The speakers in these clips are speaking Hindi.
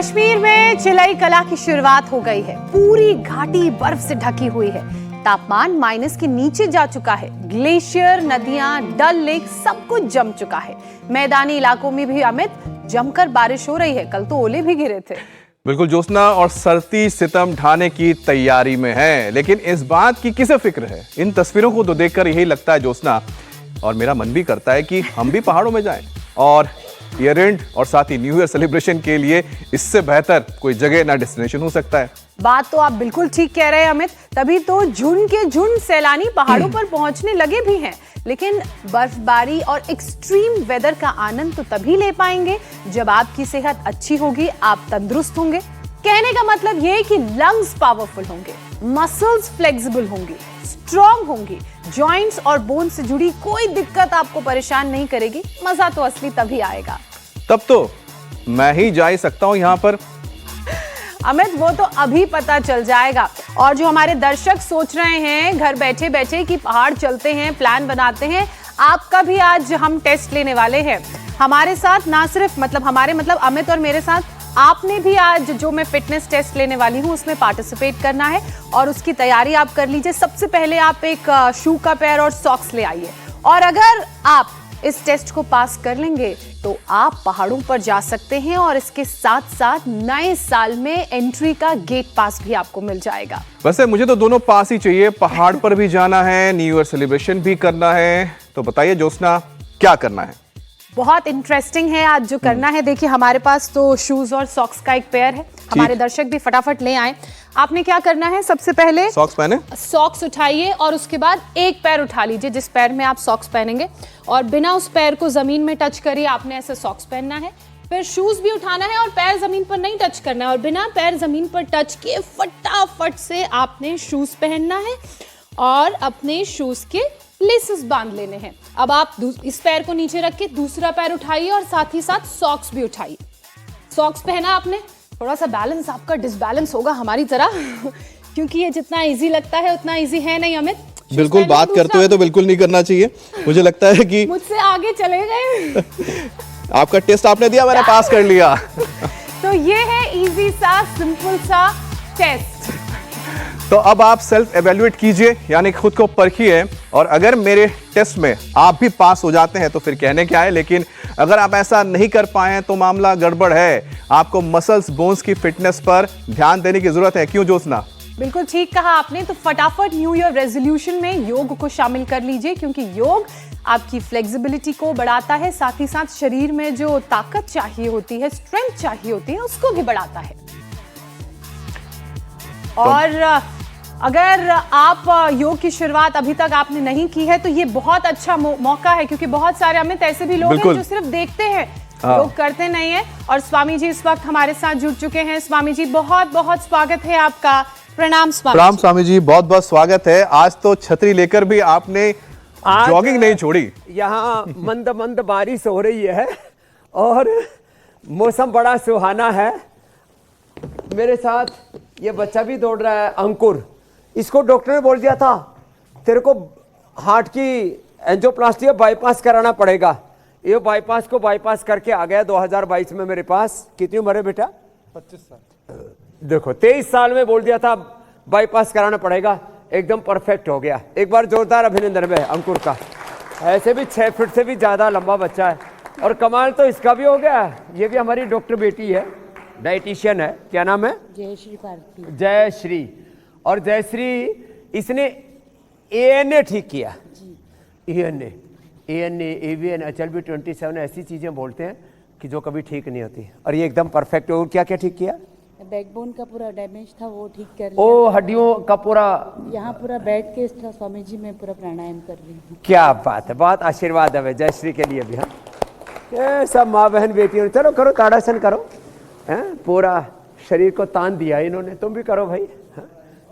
कश्मीर में चिलई कला की शुरुआत हो गई है। पूरी घाटी बर्फ से ढकी हुई है। तापमान माइनस के नीचे जा चुका है। ग्लेशियर, नदियां, डल लेक सब कुछ जम चुका है। मैदानी इलाकों में भी अमित जमकर बारिश हो रही है। कल तो ओले भी गिरे थे। बिल्कुल ज्योत्सना, और सरती सितम ढाने की तैयारी में है, लेकिन इस बात की किसे फिक्र है? इन तस्वीरों को तो देखकर यही लगता है ज्योत्सना, और मेरा मन भी करता है कि हम भी पहाड़ों में जाएं और ईयर एंड और साथ ही न्यू ईयर सेलिब्रेशन के लिए इससे बेहतर कोई जगह ना डेस्टिनेशन हो सकता है। बात तो आप बिल्कुल ठीक कह रहे हैं अमित। तभी तो झुंड के झुंड सैलानी पहाड़ों पर पहुंचने लगे भी हैं। लेकिन बर्फबारी और एक्सट्रीम वेदर का आनंद तो तभी ले पाएंगे जब आपकी सेहत अच्छी होगी, आप तंदुरुस्त होंगे। कहने का मतलब ये कि लंग्स पावरफुल होंगे, मसल्स फ्लेक्सिबल होंगी, स्ट्रॉन्ग होंगी, जॉइंट्स और बोन से जुड़ी कोई दिक्कत आपको परेशान नहीं करेगी। मजा तो असली तभी आएगा। तब तो मैं ही जा ही सकता हूं यहां पर। अमित, वो तो अभी पता चल जाएगा। और जो हमारे दर्शक सोच रहे हैं घर बैठे बैठे कि पहाड़ चलते हैं, प्लान बनाते हैं, आपका भी आज हम टेस्ट लेने वाले हैं। हमारे साथ ना सिर्फ हमारे अमित और मेरे साथ आपने भी आज जो मैं फिटनेस टेस्ट लेने वाली हूं उसमें पार्टिसिपेट करना है और उसकी तैयारी आप कर लीजिए। सबसे पहले आप एक शू का पेयर और सॉक्स ले आइए, और अगर आप इस टेस्ट को पास कर लेंगे तो आप पहाड़ों पर जा सकते हैं और इसके साथ साथ नए साल में एंट्री का गेट पास भी आपको मिल जाएगा। वैसे मुझे तो दोनों पास ही चाहिए। पहाड़ पर भी जाना है, न्यू ईयर सेलिब्रेशन भी करना है। तो बताइए ज्योत्सना, क्या करना है? बहुत इंटरेस्टिंग है आज जो करना है। देखिए, हमारे पास तो शूज और सॉक्स का एक पेयर है। हमारे दर्शक भी फटाफट ले आए। आपने क्या करना है, सबसे पहले सॉक्स पहने, सॉक्स उठाइए और उसके बाद एक पैर उठा लीजिए जिस पैर में आप सॉक्स पहनेंगे, और बिना उस पैर को जमीन में टच करिए आपने ऐसे सॉक्स पहनना है। फिर शूज भी उठाना है और पैर जमीन पर नहीं टच करना है, और बिना पैर जमीन पर टच किए फटाफट से आपने शूज पहनना है और अपने शूज के लेसेस बांध लेने हैं। अब आप इस पैर को नीचे रख के दूसरा पैर उठाइए और साथ ही साथ सॉक्स भी उठाइए। सॉक्स पहना आपने, थोड़ा सा बैलेंस आपका डिसबैलेंस होगा हमारी तरह क्योंकि ये जितना इजी लगता है उतना इजी है नहीं अमित। बिल्कुल, बात करते हुए तो बिल्कुल नहीं करना चाहिए। मुझे लगता है कि मुझसे आगे चले गए आपका टेस्ट आपने दिया, मैंने पास कर लिया तो ये है इजी सा सिंपल सा टेस्ट। तो अब आप सेल्फ एवेल्युएट कीजिए, यानी खुद को परखिए, और अगर मेरे टेस्ट में आप भी पास हो जाते हैं तो फिर कहने क्या है, लेकिन अगर आप ऐसा नहीं कर पाए तो मामला गड़बड़ है। आपको मसल्स, बोन्स की फिटनेस पर ध्यान देने की जरूरत है। क्यों ज्योत्सना? बिल्कुल ठीक कहा आपने। तो फटाफट न्यू ईयर रेजोल्यूशन में योग को शामिल कर लीजिए, क्योंकि योग आपकी फ्लेक्सिबिलिटी को बढ़ाता है, साथ ही साथ शरीर में जो ताकत चाहिए होती है, स्ट्रेंथ चाहिए होती है, उसको भी बढ़ाता है। और अगर आप योग की शुरुआत अभी तक आपने नहीं की है तो ये बहुत अच्छा मौका है, क्योंकि बहुत सारे अमित ऐसे भी लोग हैं जो सिर्फ देखते हैं, योग करते नहीं है। और स्वामी जी इस वक्त हमारे साथ जुड़ चुके हैं। स्वामी जी, बहुत बहुत स्वागत है आपका। प्रणाम स्वामी। प्रणाम स्वामी जी, बहुत बहुत स्वागत है। आज तो छतरी लेकर भी आपने जॉगिंग नहीं छोड़ी। यहाँ मंद मंद बारिश हो रही है और मौसम बड़ा सुहाना है। मेरे साथ ये बच्चा भी दौड़ रहा है, अंकुर। इसको डॉक्टर ने बोल दिया था तेरे को हार्ट की एंजियोप्लास्टी बाईपास कराना पड़ेगा। ये बाईपास को बाईपास करके आ गया 2022 में मेरे पास। कितनी उम्र है बेटा? 25 साल। देखो, 23 साल में बोल दिया था बाईपास कराना पड़ेगा, एकदम परफेक्ट हो गया। एक बार जोरदार अभिनंदन है अंकुर का। ऐसे भी 6 फीट से भी ज्यादा लंबा बच्चा है, और कमाल तो इसका भी हो गया। ये भी हमारी डॉक्टर बेटी है, डाइटिशियन है। क्या नाम है? जयश्री भारती। जयश्री। और जयश्री, इसने ANA ठीक किया। ANA, AVN, HLB 27 ऐसी चीजें बोलते हैं कि जो कभी ठीक नहीं होती, और ये एकदम परफेक्ट है। और क्या क्या ठीक किया? बैकबोन का पूरा डैमेज था, वो ठीक कर लिया। ओ, हड्डियों का पूरा, यहाँ पूरा बैठ के था स्वामी जी, मैं पूरा प्राणायाम कर रही हूँ। क्या बात है, बहुत आशीर्वाद है जयश्री के लिए भी। हाँ, सब माँ बहन बेटियों, चलो करो, ताड़ासन करो। पूरा शरीर को तान दिया इन्होंने, तुम भी करो भाई।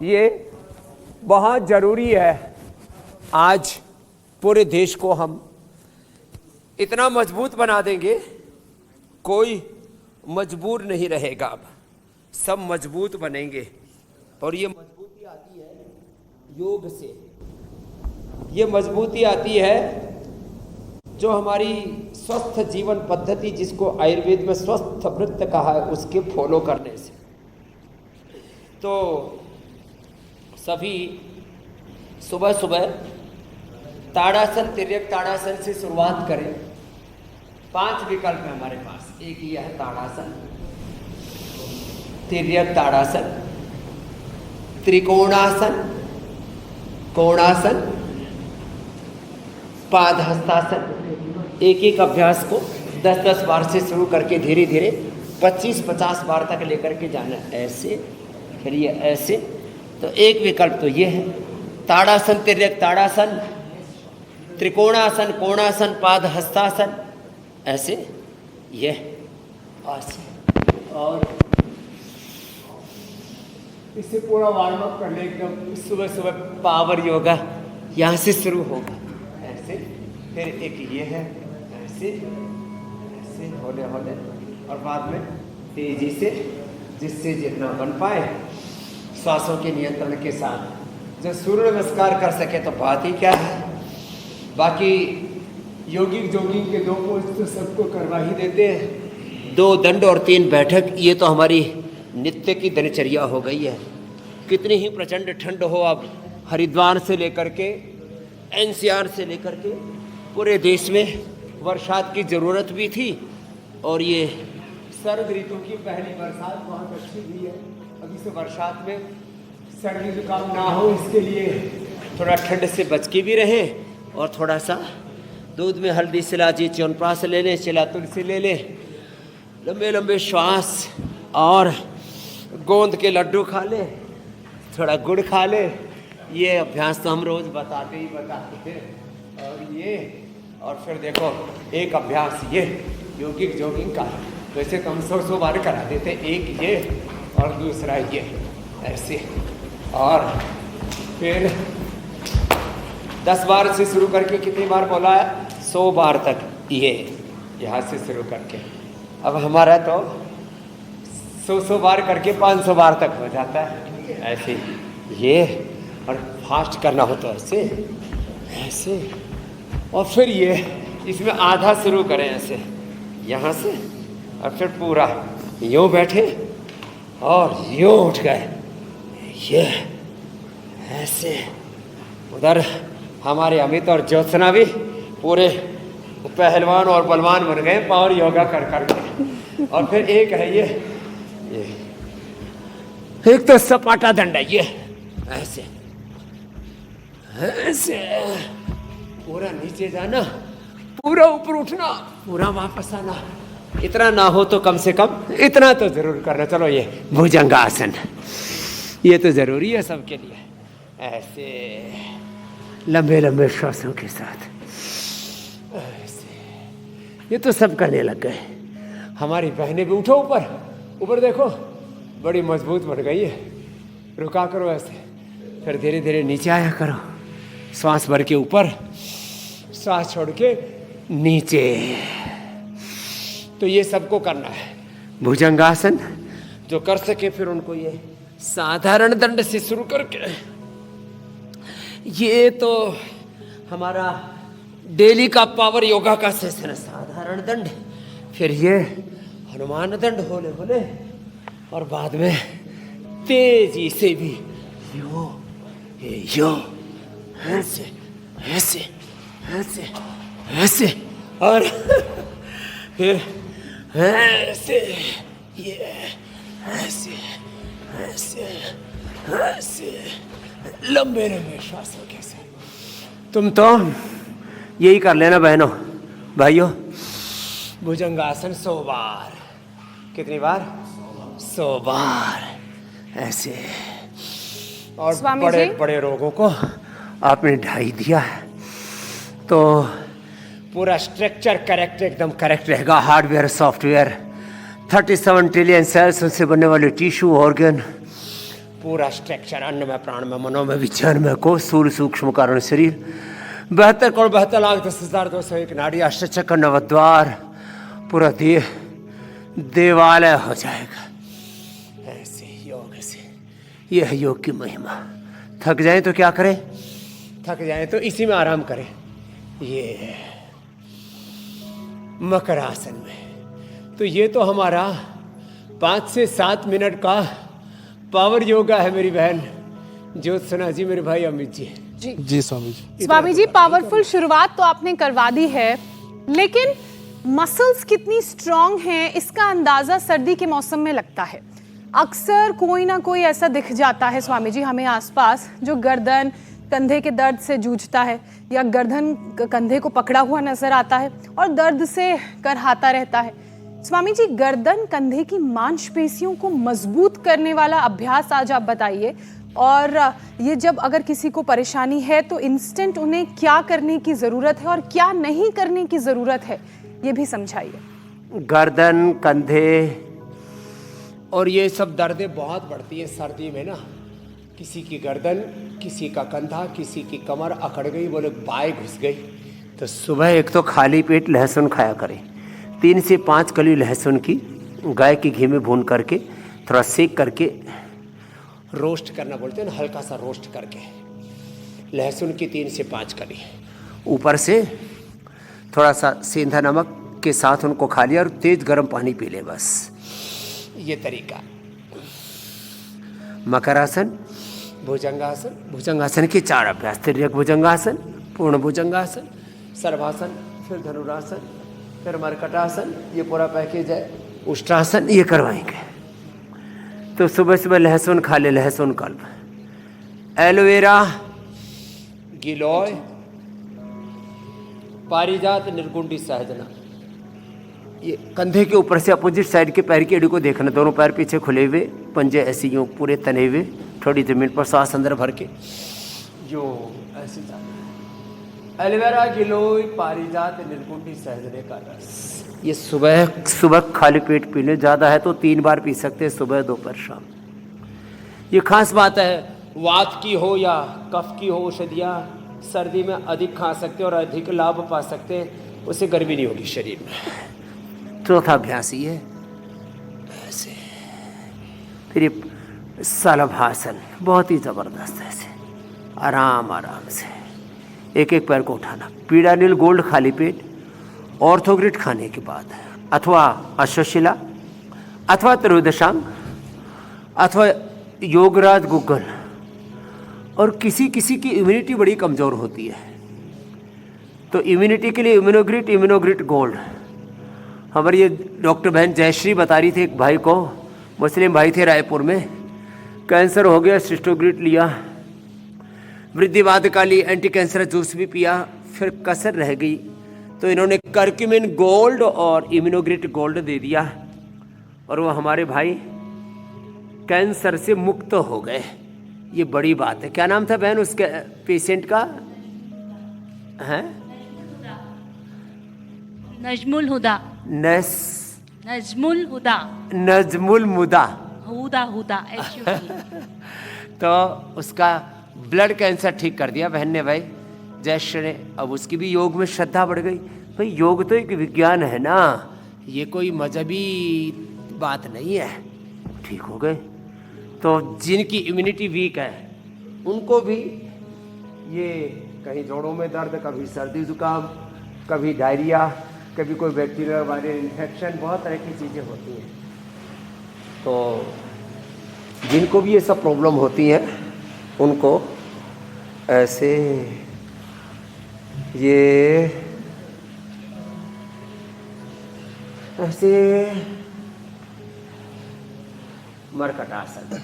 ये बहुत जरूरी है। आज पूरे देश को हम इतना मजबूत बना देंगे, कोई मजबूर नहीं रहेगा। अब सब मजबूत बनेंगे, और ये मजबूती आती है योग से। ये मजबूती आती है जो हमारी स्वस्थ जीवन पद्धति, जिसको आयुर्वेद में स्वस्थ वृत्त कहा है, उसके फॉलो करने से। तो सभी सुबह सुबह ताड़ासन, तिर्यक ताड़ासन से शुरुआत करें। 5 विकल्प है हमारे पास। एक यह है ताड़ासन, तिर्यक ताड़ासन, त्रिकोणासन, कोणासन, पादहस्तासन। एक एक अभ्यास को 10-10 बार से शुरू करके धीरे धीरे 25-50 बार तक लेकर के जाना। ऐसे, फिर ये ऐसे। तो एक विकल्प तो ये है ताड़ासन, तिर्यक ताड़ासन, त्रिकोणासन, कोणासन, पादहस्तासन, ऐसे ये ऐसे। और इससे पूरा वार्म अप कर ले एकदम। सुबह सुबह पावर योगा यहाँ से शुरू होगा, ऐसे। फिर एक ये है ऐसे ऐसे, होले होले, और बाद में तेजी से, जिससे जितना बन पाए श्वासों के नियंत्रण के साथ। जो सूर्य नमस्कार कर सके तो बात ही क्या है। बाकी योगिक जोगिंग के 2 पोज तो सबको करवा ही देते हैं। 2 दंड और 3 बैठक, ये तो हमारी नित्य की दिनचर्या हो गई है। कितनी ही प्रचंड ठंड हो, अब हरिद्वार से लेकर के एनसीआर से लेकर के पूरे देश में बरसात की ज़रूरत भी थी, और ये शरद ऋतु की पहली बरसात बहुत अच्छी हुई है। अब इस बरसात में सर्दी जुकाम ना हो, इसके लिए थोड़ा ठंड से बच के भी रहे, और थोड़ा सा दूध में हल्दी, शिलाजी, च्यवनप्राश ले लें, चिला तुलसी ले लें, लंबे लंबे श्वास, और गोंद के लड्डू खा ले, थोड़ा गुड़ खा ले। ये अभ्यास तो हम रोज बताते हैं। और ये, और फिर देखो एक अभ्यास ये योगिक जोगिंग का, वैसे तो हम 100 बार करा देते। एक ये और दूसरा ये, ऐसे। और फिर 10 बार से शुरू करके कितनी बार बोला है? 100 बार तक, ये यहाँ से शुरू करके। अब हमारा तो 100 बार करके 500 बार तक हो जाता है, ऐसे ये। और फास्ट करना हो तो ऐसे ऐसे, और फिर ये इसमें आधा शुरू करें ऐसे यहाँ से, और फिर पूरा यूँ बैठे और यूँ उठ गए, ये ऐसे। उधर हमारे अमित और ज्योत्सना भी पूरे पहलवान और बलवान बन गए पावर योगा कर करके। और फिर एक है ये एक तो सपाटा दंड है, ये ऐसे ऐसे, पूरा नीचे जाना, पूरा ऊपर उठना, पूरा वापस आना। इतना ना हो तो कम से कम इतना तो जरूर करना। चलो ये भुजंगासन, ये तो जरूरी है सबके लिए। ऐसे लंबे लंबे श्वासों के साथ ऐसे, ये तो सब करने लग गए। हमारी बहनें भी उठो ऊपर, ऊपर देखो बड़ी मजबूत बन गई है। रुका करो ऐसे, फिर धीरे धीरे नीचे आया करो। श्वास भर के ऊपर, श्वास छोड़ के नीचे। तो ये सबको करना है भुजंगासन। जो कर सके फिर उनको ये साधारण दंड से शुरू करके, ये तो हमारा डेली का पावर योगा का सेशन है, साधारण दंड। फिर ये हनुमान दंड होले होले, और बाद में तेजी से भी यो ऐसे ऐसे ऐसे ऐसे, और फिर ऐसे ये ऐसे ऐसे ऐसे, लंबे लंबे श्वासों के साथ। तुम तो यही कर लेना बहनों भाइयों। भुजंगासन 100 बार। कितनी बार? 100 बार ऐसे। और बड़े बड़े रोगों को आपने ढाई दिया है, तो पूरा स्ट्रक्चर करेक्ट, एकदम करेक्ट रहेगा। हार्डवेयर सॉफ्टवेयर, 37 ट्रिलियन सेल्स, उनसे बनने वाले टिश्यू, ऑर्गन, पूरा स्ट्रक्चर, अन्न में, प्राण में, मनों में, विज्ञान में, कोश, स्थूल सूक्ष्म कारण शरीर, 72 करोड़ 72 लाख 10,201 नाड़ी, अष्टचक्र, नवद्वार, पूरा देवालय हो जाएगा ऐसे योग से। यह है योग की महिमा। थक जाए तो क्या करें? थक जाए तो इसी में आराम करें। ये मकर आसन में। तो ये तो हमारा 5 से 7 मिनट का पावर योगा है मेरी बहन ज्योत्सना जी, मेरे भाई अमित जी। जी स्वामी जी। स्वामी जी, पावरफुल शुरुआत तो आपने करवा दी है, लेकिन मसल्स कितनी स्ट्रांग हैं इसका अंदाजा सर्दी के मौसम में लगता है। अक्सर कोई ना कोई ऐसा दिख जाता है स्वामी जी हमें आसपास जो गर्दन कंधे के दर्द से जूझता है या गर्दन कंधे को पकड़ा हुआ नजर आता है और दर्द से करहाता रहता है। स्वामी जी, गर्दन कंधे की मांसपेशियों को मजबूत करने वाला अभ्यास आज आप बताइए, और ये जब अगर किसी को परेशानी है तो इंस्टेंट उन्हें क्या करने की ज़रूरत है और क्या नहीं करने की ज़रूरत है, ये भी समझाइए। गर्दन, कंधे और ये सब दर्दें बहुत बढ़ती हैं सर्दी में ना। किसी की गर्दन, किसी का कंधा, किसी की कमर अकड़ गई, बोले बाएं घुस गई, तो सुबह एक तो खाली पेट लहसुन खाया करें। 3 से 5 कली लहसुन की गाय के घी में भून करके थोड़ा सेक करके रोस्ट करना बोलते हैं ना, हल्का सा रोस्ट करके लहसुन की 3 से 5 कली, ऊपर से थोड़ा सा सेंधा नमक के साथ उनको खा लिया और तेज गर्म पानी पी ले, बस ये तरीका। मकरासन, भुजंगासन, भुजंगासन के 4 अभ्यास, तिर्यक भुजंगासन, पूर्ण भुजंगासन, सर्वासन, फिर धनुरासन, फिर मरकटासन, ये पूरा पैकेज है। उष्ट्रासन ये करवाएंगे। तो सुबह सुबह लहसुन खा ले, लहसुन कल्प, एलोवेरा, गिलोय, पारिजात, निर्गुंडी सहजना। ये कंधे के ऊपर से अपोजिट साइड के पैर की एड़ी को देखना, दोनों पैर पीछे खुले हुए, पंजे ऐसे यूं पूरे तने हुए, थोड़ी जमीन पर सांस अंदर भर के जो ऐसे जाना। एलोवेरा, गिलोय, पारिजात, निर्गुंडी सहजने का रस, ये सुबह सुबह खाली पेट पी ले, ज़्यादा है तो 3 बार पी सकते हैं, सुबह, दोपहर, शाम। ये खास बात है, वात की हो या कफ की हो औषधियाँ सर्दी में अधिक खा सकते हैं और अधिक लाभ पा सकते हैं, उससे गर्मी नहीं होगी शरीर में। चौथा अभ्यास ये ऐसे। फिर ये सलभासन, बहुत ही ज़बरदस्त है, ऐसे आराम आराम से एक एक पैर को उठाना। पीड़ानिल गोल्ड खाली पेट ऑर्थोग्रिड खाने के बाद, अथवा अश्वशिला, अथवा त्रयोदशांग, अथवा योगराज गुग्गल। और किसी किसी की इम्यूनिटी बड़ी कमज़ोर होती है, तो इम्यूनिटी के लिए इम्यूनोग्रिड गोल्ड। हमारी ये डॉक्टर बहन जयश्री बता रही थी, एक भाई को, मुस्लिम भाई थे रायपुर में, कैंसर हो गया, सिस्टोग्रिड लिया, वृद्धिवाद का ली, एंटी कैंसर जूस भी पिया, फिर कसर रह गई, तो इन्होंने कर्क्यूमिन गोल्ड और इम्यूनोग्रिड गोल्ड दे दिया, और वो हमारे भाई कैंसर से मुक्त हो गए। ये बड़ी बात है। क्या नाम था बहन उसके पेशेंट का? है नजमुल हुदा। नजमुल हुदा। नजमुल मुदा। हुदा हुदा तो उसका ब्लड कैंसर ठीक कर दिया बहन ने, भाई जयश्री ने। अब उसकी भी योग में श्रद्धा बढ़ गई। भाई योग तो एक विज्ञान है ना, ये कोई मजहबी बात नहीं है। ठीक हो गए। तो जिनकी इम्यूनिटी वीक है उनको भी ये कहीं जोड़ों में दर्द, कभी सर्दी जुकाम, कभी डायरिया, कभी कोई बैक्टीरिया वायरल इन्फेक्शन, बहुत तरह की चीज़ें होती हैं। तो जिनको भी ये सब प्रॉब्लम होती हैं उनको ऐसे ऐसे मरकटासन।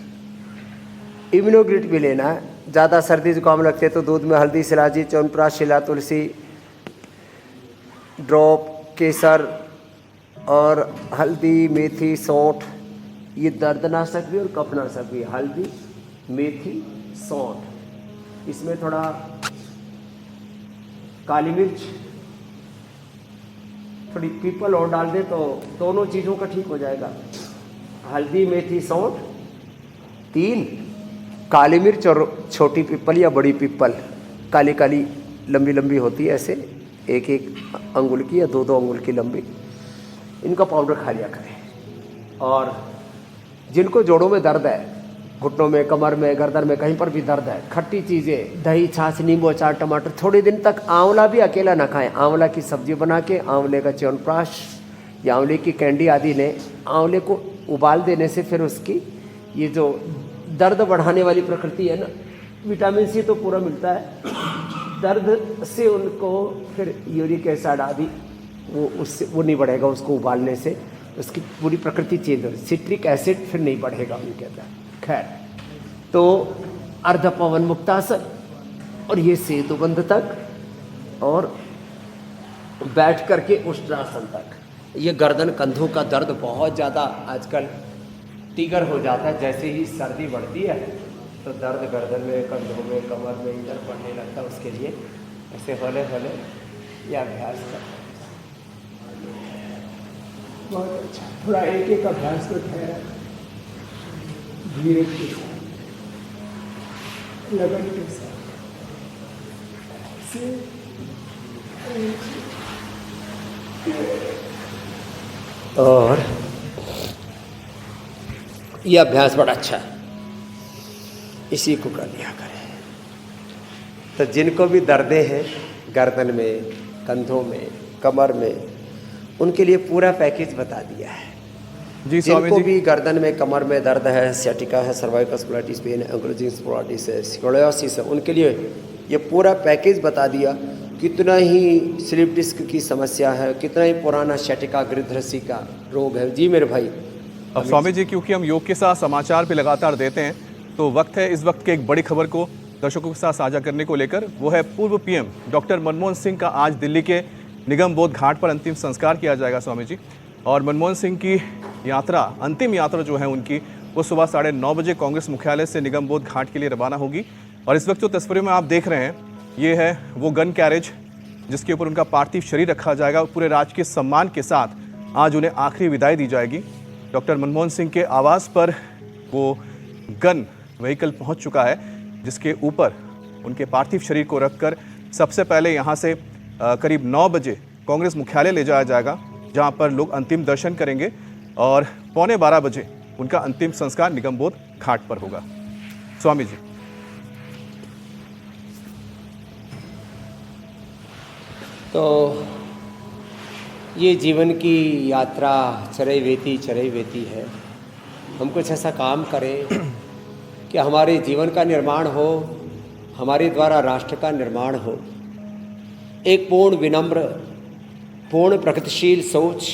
इम्यूनोग्रिड भी लेना है। ज़्यादा सर्दी जुकाम लगते तो दूध में हल्दी, सिलाजी, च्यवनप्राश, शिला, तुलसी ड्रॉप, केसर और हल्दी, मेथी, सौंठ, ये दर्दनाशक भी और कफनाशक भी। हल्दी, मेथी, सौंठ, इसमें थोड़ा काली मिर्च, थोड़ी पीपल और डाल दे तो दोनों चीज़ों का ठीक हो जाएगा। हल्दी, मेथी, सौंठ 3, काली मिर्च और छोटी पीपल या बड़ी पीपल, काली काली लंबी लंबी होती है, ऐसे 1-1 अंगुल की या 2-2 अंगुल की लंबी, इनका पाउडर खा लिया करें। और जिनको जोड़ों में दर्द है घुटनों में, कमर में, गर्दन में, कहीं पर भी दर्द है, खट्टी चीज़ें, दही, छाछ, नींबू अचार, टमाटर, थोड़े दिन तक आंवला भी अकेला ना खाएं। आंवला की सब्जी बना के, आंवले का च्यवनप्राश या आंवले की कैंडी आदि लें। आंवले को उबाल देने से फिर उसकी ये जो दर्द बढ़ाने वाली प्रकृति है ना, विटामिन सी तो पूरा मिलता है, दर्द से उनको फिर यूरिक एसिड आदि वो नहीं बढ़ेगा। उसको उबालने से उसकी पूरी प्रकृति चेंज हो रही, सिट्रिक एसिड फिर नहीं बढ़ेगा उनके अंदर। खैर, तो अर्ध पवन मुक्तासन और ये सेतुबंध तक और बैठ करके उष्ट्रासन तक। ये गर्दन कंधों का दर्द बहुत ज़्यादा आजकल तीगर हो जाता है। जैसे ही सर्दी बढ़ती है तो दर्द गर्दन में, कंधों में, कमर में इधर बढ़ने लगता है। उसके लिए ऐसे हौले हौले यह अभ्यास करते हैं। बहुत अच्छा, थोड़ा एक एक अभ्यास को ठहरा, धीरे के साथ, लगन के साथ और यह अभ्यास बड़ा अच्छा है, इसी को कर लिया करें। तो जिनको भी दर्दें हैं गर्दन में, कंधों में, कमर में, उनके लिए पूरा पैकेज बता दिया है। जी स्वामी जिनको जी, भी गर्दन में, कमर में दर्द है, सियाटिका है, सर्वाइकल स्पोलाइटिस पेन है, एंक्लोजिंग स्पोलाइटिस है, स्कोलियोसिस है, उनके लिए ये पूरा पैकेज बता दिया। कितना ही स्लिप डिस्क की समस्या है, कितना ही पुराना सियाटिका गृध्रसी का रोग है। जी मेरे भाई। अब स्वामी जी, क्योंकि हम योग के साथ समाचार भी लगातार देते हैं, तो वक्त है इस वक्त के एक बड़ी खबर को दर्शकों के साथ साझा करने को लेकर। वो है पूर्व पीएम डॉक्टर मनमोहन सिंह का आज दिल्ली के निगम बोध घाट पर अंतिम संस्कार किया जाएगा स्वामी जी। और मनमोहन सिंह की यात्रा, अंतिम यात्रा जो है उनकी, वो सुबह 9:30 बजे कांग्रेस मुख्यालय से निगम बोध घाट के लिए रवाना होगी। और इस वक्त जो तस्वीरों में आप देख रहे हैं, ये है वो गन कैरेज जिसके ऊपर उनका पार्थिव शरीर रखा जाएगा। पूरे राजकीय सम्मान के साथ आज उन्हें आखिरी विदाई दी जाएगी। डॉक्टर मनमोहन सिंह के आवास पर वो गन व्हीकल पहुंच चुका है, जिसके ऊपर उनके पार्थिव शरीर को रखकर सबसे पहले यहाँ से करीब 9 बजे कांग्रेस मुख्यालय ले जाया जाएगा, जहाँ पर लोग अंतिम दर्शन करेंगे और 11:15 बजे उनका अंतिम संस्कार निगम बोध घाट पर होगा। स्वामी जी। तो ये जीवन की यात्रा चरैवेती है। हम कुछ ऐसा काम करें कि हमारे जीवन का निर्माण हो, हमारे द्वारा राष्ट्र का निर्माण हो। एक पूर्ण विनम्र, पूर्ण प्रगतिशील सोच,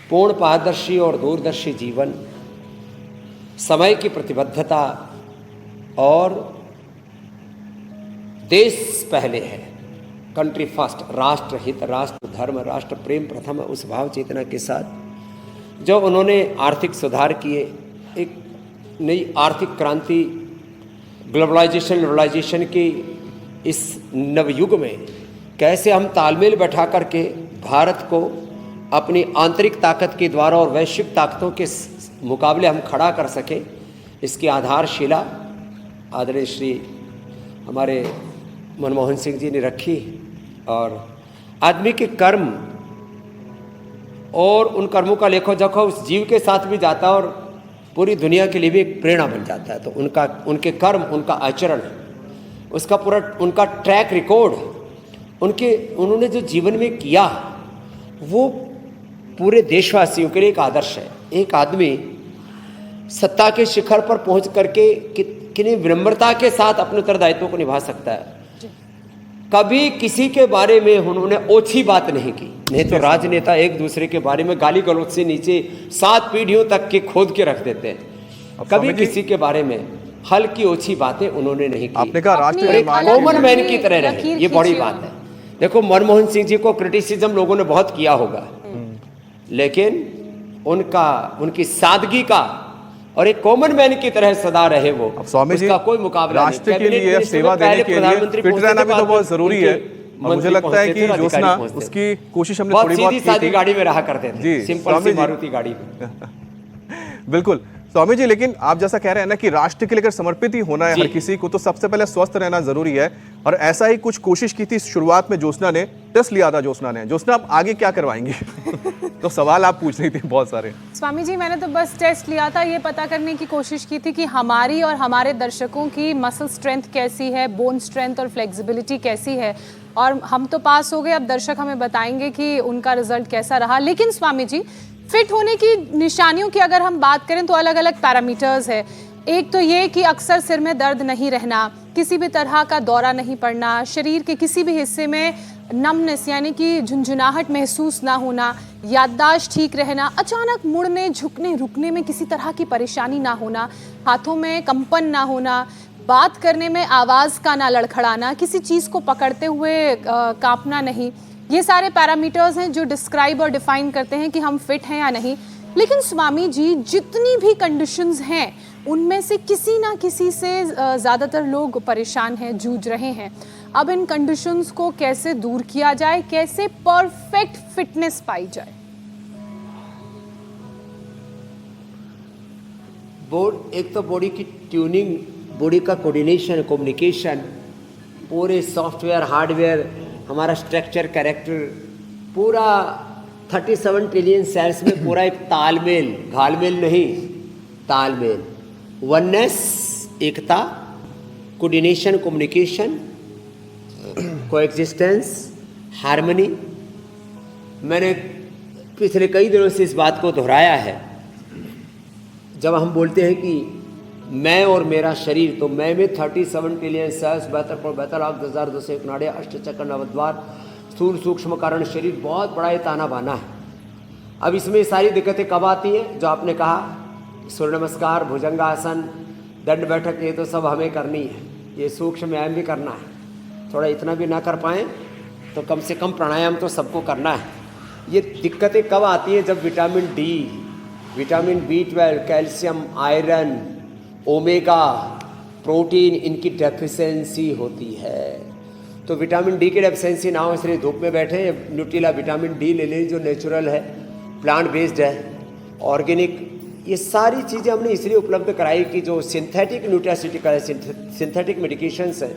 पूर्ण पारदर्शी और दूरदर्शी जीवन, समय की प्रतिबद्धता और देश पहले है, कंट्री फर्स्ट, राष्ट्र हित, राष्ट्र धर्म, राष्ट्र प्रेम प्रथम, उस भाव चेतना के साथ जो उन्होंने आर्थिक सुधार किए, एक नई आर्थिक क्रांति, ग्लोबलाइजेशन के इस नवयुग में कैसे हम तालमेल बैठा करके भारत को अपनी आंतरिक ताकत के द्वारा और वैश्विक ताकतों के मुकाबले हम खड़ा कर सकें, इसकी आधारशिला आदरणीय श्री हमारे मनमोहन सिंह जी ने रखी। और आदमी के कर्म और उन कर्मों का लेखो जोखा उस जीव के साथ भी जाता है और पूरी दुनिया के लिए भी एक प्रेरणा बन जाता है। तो उनके कर्म, उनका आचरण, उसका पूरा उनका ट्रैक रिकॉर्ड, उन्होंने जो जीवन में किया, वो पूरे देशवासियों के लिए एक आदर्श है। एक आदमी सत्ता के शिखर पर पहुंच करके कितनी विनम्रता के साथ अपने उत्तरदायित्व को निभा सकता है। कभी किसी के बारे में उन्होंने ओछी बात नहीं की। नहीं तो राजनेता एक दूसरे के बारे में गाली गलौज से नीचे 7 पीढ़ियों तक के खोद के रख देते हैं। कभी किसी के बारे में हल्की ओछी बातें उन्होंने नहीं की। आपने कहा राष्ट्र निर्माण कॉमन मैन की तरह रहे, ये बड़ी बात है। देखो, मनमोहन सिंह जी को क्रिटिसिज्म लोगों ने बहुत किया होगा, लेकिन उनकी सादगी का और एक कॉमन मैन की तरह सदा रहे वो। स्वामी जी, उसका कोई मुकाबला नहीं। राष्ट्र के लिए सेवा देने के लिए फिट रहना भी तो बहुत जरूरी है। मुझे लगता है कि ज्योत्सना, उसकी कोशिश हमने थोड़ी बहुत की थी। गाड़ी में रहा करते थे जी, सिंपल सी मारुति गाड़ी में। बिल्कुल स्वामी जी, लेकिन आप जैसा कह रहे हैं ना कि राष्ट्र के लिए अगर समर्पित ही होना है हर किसी को, तो सबसे पहले स्वस्थ रहना जरूरी है। और ऐसा ही कुछ कोशिश की थी शुरुआत में ज्योत्सना ने, टेस्ट लिया था ज्योत्सना ने। ज्योत्सना, आप आगे क्या करवाएंगी? तो सवाल आप पूछ रही थी बहुत सारे। स्वामी जी, मैंने तो बस टेस्ट लिया था, ये पता करने की कोशिश की थी कि हमारी और हमारे दर्शकों की मसल स्ट्रेंथ कैसी है, बोन स्ट्रेंथ और फ्लेक्सिबिलिटी कैसी है, और हम तो पास हो गए। अब दर्शक हमें बताएंगे कि उनका रिजल्ट कैसा रहा। लेकिन स्वामी जी, फिट होने की निशानियों की अगर हम बात करें तो अलग अलग पैरामीटर्स है। एक तो ये कि अक्सर सिर में दर्द नहीं रहना, किसी भी तरह का दौरा नहीं पड़ना, शरीर के किसी भी हिस्से में नमनेस यानी कि झुंझुनाहट महसूस ना होना, याददाश्त ठीक रहना, अचानक मुड़ने झुकने रुकने में किसी तरह की परेशानी ना होना, हाथों में कंपन ना होना, बात करने में आवाज़ का ना लड़खड़ाना, किसी चीज़ को पकड़ते हुए कांपना नहीं। ये सारे पैरामीटर्स हैं जो डिस्क्राइब और डिफाइन करते हैं कि हम फिट हैं या नहीं। लेकिन स्वामी जी, जितनी भी कंडीशंस हैं उनमें से किसी ना किसी से ज़्यादातर लोग परेशान हैं, जूझ रहे हैं। अब इन कंडीशंस को कैसे दूर किया जाए, कैसे परफेक्ट फिटनेस पाई जाए? एक तो बॉडी की ट्यूनिंग, बॉडी का कोऑर्डिनेशन, कम्युनिकेशन, पूरे सॉफ्टवेयर हार्डवेयर, हमारा स्ट्रक्चर कैरेक्टर, पूरा 37 ट्रिलियन सेल्स में पूरा एक तालमेल, घालमेल नहीं, तालमेल, वननेस, एकता, कोऑर्डिनेशन, कम्युनिकेशन, कोएग्जिस्टेंस, हार्मनी। मैंने पिछले कई दिनों से इस बात को दोहराया है। जब हम बोलते हैं कि मैं और मेरा शरीर, तो मैं में 37 ट्रिलियन सेल्स, 72 लाख 10,201 नाड़ियाँ, अष्टचक्र, नवद्वार, स्थूल सूक्ष्म कारण शरीर, बहुत बड़ा ये ताना बाना है। अब इसमें सारी दिक्कतें कब आती हैं? जो आपने कहा, सूर्य नमस्कार, भुजंगासन, दंड बैठक, ये तो सब हमें करनी है, ये सूक्ष्म व्यायाम भी करना है। थोड़ा इतना भी ना कर पाएँ तो कम से कम प्राणायाम तो सबको करना है। ये दिक्कतें कब आती हैं? जब vitamin D, vitamin B12, calcium, iron, omega, protein, इनकी डेफिशिएंसी होती है। तो विटामिन डी की डेफिशिएंसी ना हो इसलिए धूप में बैठे, न्यूट्रिला विटामिन डी ले लें जो नेचुरल है, प्लांट बेस्ड है, ऑर्गेनिक। ये सारी चीज़ें हमने इसलिए उपलब्ध कराई कि जो सिंथेटिक न्यूट्रास्यूटिकल है, सिंथेटिक मेडिकेशंस हैं,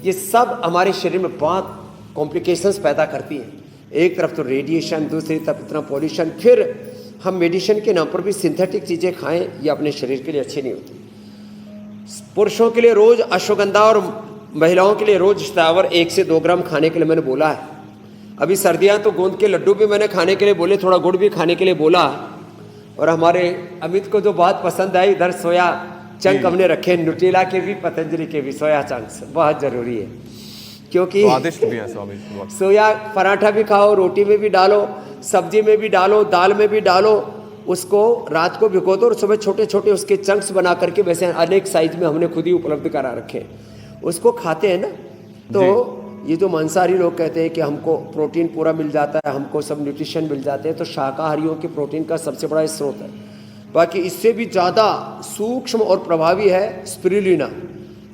ये सब हमारे शरीर में बहुत कॉम्प्लिकेशंस पैदा करती हैं। एक तरफ तो रेडिएशन, दूसरी तरफ इतना पॉल्यूशन, फिर हम मेडिसिन के नाम पर भी सिंथेटिक चीज़ें खाएं, ये अपने शरीर के लिए अच्छी नहीं होती। पुरुषों के लिए रोज़ अश्वगंधा और महिलाओं के लिए रोज़ स्टावर 1 से 2 ग्राम खाने के लिए मैंने बोला है। अभी सर्दियाँ तो गोंद के लड्डू भी मैंने खाने के लिए बोले, थोड़ा गुड़ भी खाने के लिए बोला। और हमारे अमित को जो बात पसंद आई, इधर सोया चंक हमने रखे, न्यूट्रिला के भी, पतंजलि के भी सोया चंक्स बहुत ज़रूरी है, क्योंकि स्वादिष्ट भी है स्वामी। सोया पराठा भी खाओ, रोटी में भी डालो, सब्जी में भी डालो, दाल में भी डालो, उसको रात को भिगो दो और सुबह छोटे छोटे उसके चंक्स बना करके, वैसे अनेक साइज में हमने खुद ही उपलब्ध करा रखे, उसको खाते हैं ना। तो ये जो मांसाहारी लोग कहते हैं कि हमको प्रोटीन पूरा मिल जाता है, हमको सब न्यूट्रिशन मिल जाते हैं, तो शाकाहारियों के प्रोटीन का सबसे बड़ा स्रोत है। बाकी इससे भी ज़्यादा सूक्ष्म और प्रभावी है स्पिरुलिना।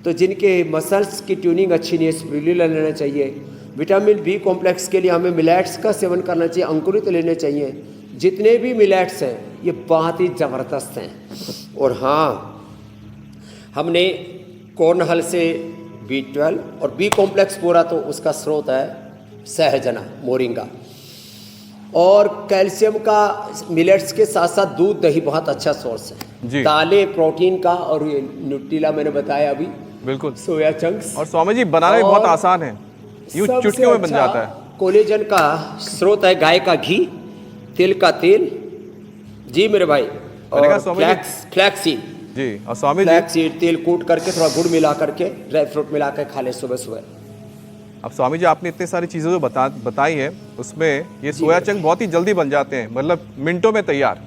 तो जिनके मसल्स की ट्यूनिंग अच्छी नहीं है, स्पिरुलिना लेना चाहिए। विटामिन बी कॉम्प्लेक्स के लिए हमें मिलेट्स का सेवन करना चाहिए, अंकुरित लेने चाहिए। जितने भी मिलेट्स हैं ये बहुत ही ज़बरदस्त हैं। और हाँ, हमने कॉर्नहल से B12 और बी कॉम्प्लेक्स पूरा तो उसका स्रोत है सहजना, मोरिंगा। और कैल्शियम का मिलेट्स के साथ साथ दूध, दही बहुत अच्छा सोर्स है। दालें प्रोटीन का, और ये न्यूट्रिला मैंने बताया अभी, बिल्कुल, सोया चंक्स। और स्वामी जी बनाना भी बहुत आसान है, यूं चुटकियों में बन जाता है। कोलेजन का स्रोत है गाय का घी, तिल का तेल, जी मेरे भाई, और फ्लैक्स सीड जी। और स्वामी जी, फ्लैक्स सीड तेल कूट करके थोड़ा गुड़ मिला करके, ड्राई फ्रूट मिला कर खा ले सुबह सुबह। अब स्वामी जी आपने इतनी सारी चीज़ें जो बताई है, उसमें ये सोया चंक बहुत ही जल्दी बन जाते हैं, मतलब मिनटों में तैयार,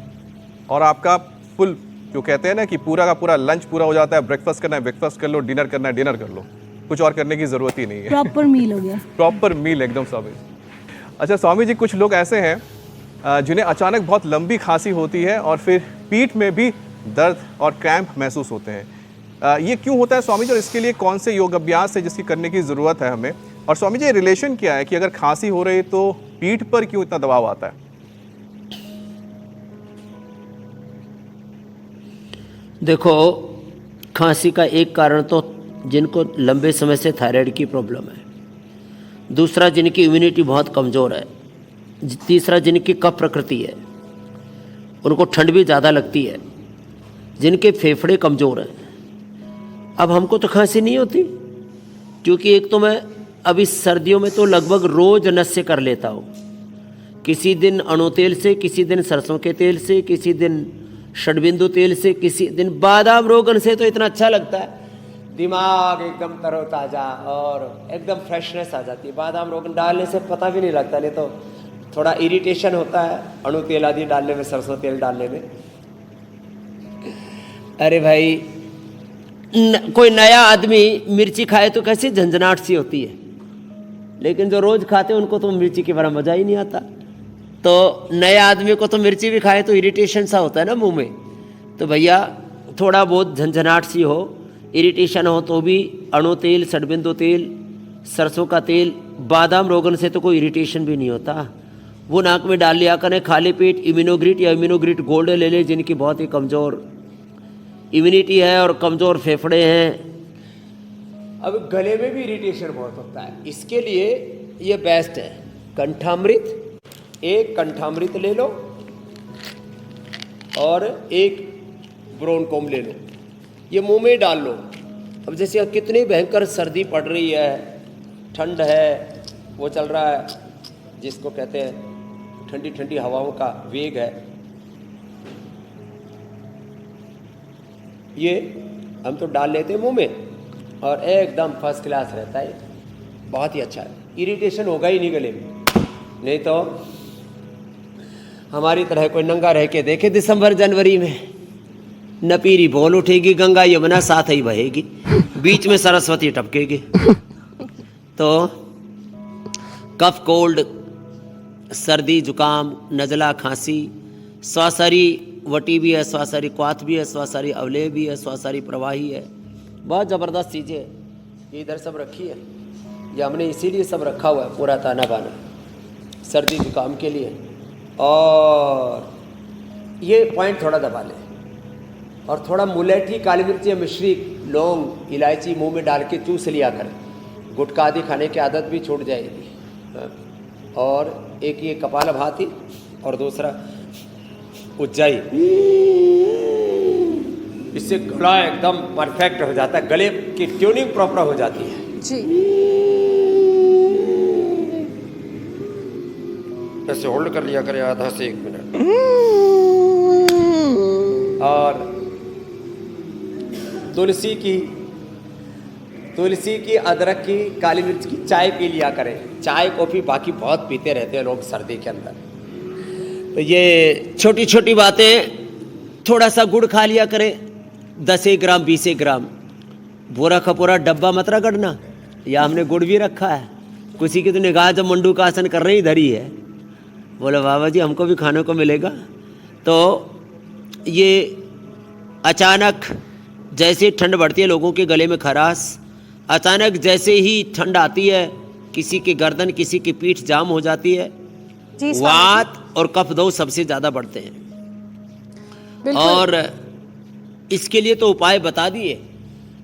और आपका फुल जो कहते हैं ना कि पूरा का पूरा लंच पूरा हो जाता है। ब्रेकफास्ट करना है ब्रेकफास्ट कर लो, डिनर करना है डिनर कर लो, कुछ और करने की ज़रूरत ही नहीं है। प्रॉपर मील हो गया, प्रॉपर मील एकदम स्वामी जी। अच्छा स्वामी जी, कुछ लोग ऐसे हैं जिन्हें अचानक बहुत लंबी खांसी होती है और फिर पीठ में भी दर्द और क्रैम्प महसूस होते हैं, ये क्यों होता है स्वामी जी, और इसके लिए कौन से योग अभ्यास है जिसकी करने की ज़रूरत है हमें? और स्वामी जी, रिलेशन क्या है कि अगर खांसी हो रही तो पीठ पर क्यों इतना दबाव आता है? देखो, खांसी का एक कारण तो जिनको लंबे समय से थायराइड की प्रॉब्लम है, दूसरा जिनकी इम्यूनिटी बहुत कमज़ोर है, तीसरा जिनकी कफ प्रकृति है, उनको ठंड भी ज़्यादा लगती है, जिनके फेफड़े कमज़ोर हैं। अब हमको तो खांसी नहीं होती, क्योंकि एक तो मैं अभी सर्दियों में तो लगभग रोज़ नस्य कर लेता हूँ। किसी दिन अणु तेल से, किसी दिन सरसों के तेल से, किसी दिन षडबिंदु तेल से, किसी दिन बादाम रोगन से। तो इतना अच्छा लगता है, दिमाग एकदम तरोताज़ा और एकदम फ्रेशनेस आ जाती है। बादाम रोगन डालने से पता भी नहीं लगता, नहीं तो थोड़ा इरिटेशन होता है अणु तेल आदि डालने में, सरसों तेल डालने में। अरे भाई, कोई नया आदमी मिर्ची खाए तो कैसी झंझनाहट सी होती है, लेकिन जो रोज़ खाते हैं उनको तो मिर्ची के बड़ा मज़ा ही नहीं आता। तो नए आदमी को तो मिर्ची भी खाए तो इरिटेशन सा होता है ना मुंह में। तो भैया थोड़ा बहुत झंझनाहट सी हो, इरिटेशन हो, तो भी अणु तेल, षडबिंदु तेल, सरसों का तेल, बादाम रोगन से तो कोई इरिटेशन भी नहीं होता। वो नाक में डाल लिया करें खाली पेट। इम्यूनोग्रिट या इम्यूनोग्रिट गोल्ड ले लें, जिनकी बहुत ही कमज़ोर इम्यूनिटी है और कमज़ोर फेफड़े हैं। अब गले में भी इरिटेशन बहुत होता है, इसके लिए ये बेस्ट है कंठामृत। एक कंठामृत ले लो और एक ब्रोनकोम ले लो, ये मुंह में डाल लो। अब जैसे कितनी भयंकर सर्दी पड़ रही है, ठंड है, वो चल रहा है जिसको कहते हैं ठंडी ठंडी हवाओं का वेग है, ये हम तो डाल लेते हैं मुंह में और एकदम फर्स्ट क्लास रहता है, बहुत ही अच्छा है। इरिटेशन होगा ही नहीं गले में। नहीं तो हमारी तरह कोई नंगा रह के देखे दिसंबर जनवरी में, न पीरी बोल उठेगी, गंगा यमुना साथ ही बहेगी, बीच में सरस्वती टपकेगी। तो कफ, कोल्ड, सर्दी, जुकाम, नज़ला, खांसी, श्वासारी वटी भी है, श्वासारी क्वाथ भी है, श्वासारी अवलेह भी है, श्वासारी प्रवाही है। बहुत ज़बरदस्त चीज़ें ये इधर सब रखी है, ये हमने इसीलिए सब रखा हुआ है पूरा ताना बाना सर्दी जुकाम के लिए। और ये पॉइंट थोड़ा दबा लें और थोड़ा मुलेठी, काली मिर्ची, मिश्री, लौंग, इलायची मुंह में डाल के चूस लिया करें। गुटखा आदि खाने की आदत भी छूट जाएगी। और एक ये कपालभाति और दूसरा उज्जाई, इससे गला एकदम परफेक्ट हो जाता है, गले की ट्यूनिंग प्रॉपर हो जाती है जी। ऐसे होल्ड कर लिया करें आधा से 1 मिनट। और तुलसी की, अदरक की, काली मिर्च की चाय पी लिया करें। चाय कॉफ़ी बाकी बहुत पीते रहते हैं लोग सर्दी के अंदर। तो ये छोटी छोटी बातें, थोड़ा सा गुड़ खा लिया करें, 10 ग्राम 20 ग्राम। पूरा का पूरा डब्बा मत रगड़ना, या हमने गुड़ भी रखा है। किसी की तो निगाह जब मंडू का आसन कर रही धरी है, बोले बाबा जी हमको भी खाने को मिलेगा। तो ये अचानक जैसे ठंड बढ़ती है, लोगों के गले में खराश, अचानक जैसे ही ठंड आती है, किसी की गर्दन, किसी की पीठ जाम हो जाती है, वात और कफ दो सबसे ज़्यादा बढ़ते हैं। और इसके लिए तो उपाय बता दिए।